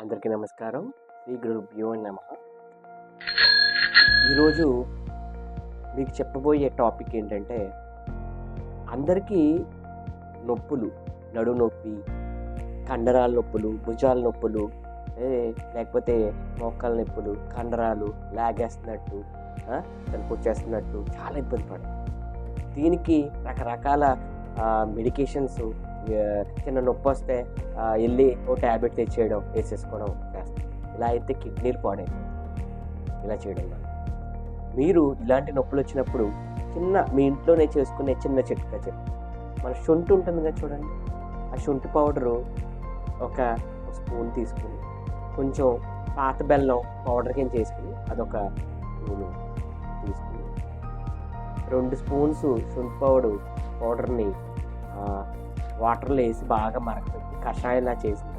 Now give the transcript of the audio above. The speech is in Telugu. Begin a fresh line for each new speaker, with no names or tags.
అందరికీ నమస్కారం. శ్రీ గురుభ్యో నమః. ఈరోజు మీకు చెప్పబోయే టాపిక్ ఏంటంటే, అందరికీ నొప్పులు, నడుము నొప్పి, కండరాల నొప్పులు, భుజాల నొప్పులు, లేకపోతే మోకాళ్ళ నొప్పులు, కండరాలు లాగేస్తున్నట్టు, వచ్చేస్తున్నట్టు చాలా ఇబ్బంది పడతారు. దీనికి రకరకాల మెడికేషన్స్, చిన్న నొప్పి వస్తే వెళ్ళి ఓ ట్యాబ్లెట్ తెచ్చేయడం, వేసేసుకోవడం చేస్తాం. ఇలా అయితే కిడ్నీలు పాడైపోతాయి ఇలా చేయడం వల్ల. మీరు ఇలాంటి నొప్పులు వచ్చినప్పుడు మీ ఇంట్లోనే చేసుకునే చిన్న చిట్కా చెప్పి, మన శొంఠి ఉంటుంది కదా చూడండి, ఆ శొంఠి పౌడరు ఒక స్పూన్ తీసుకుని, కొంచెం పాత బెల్లం పౌడర్ కింద చేసుకుని అదొక స్పూను తీసుకుని, 2 స్పూన్స్ శొంఠి పౌడర్ని వాటర్లో వేసి బాగా మరగపెట్టి కషాయంలా చేసిన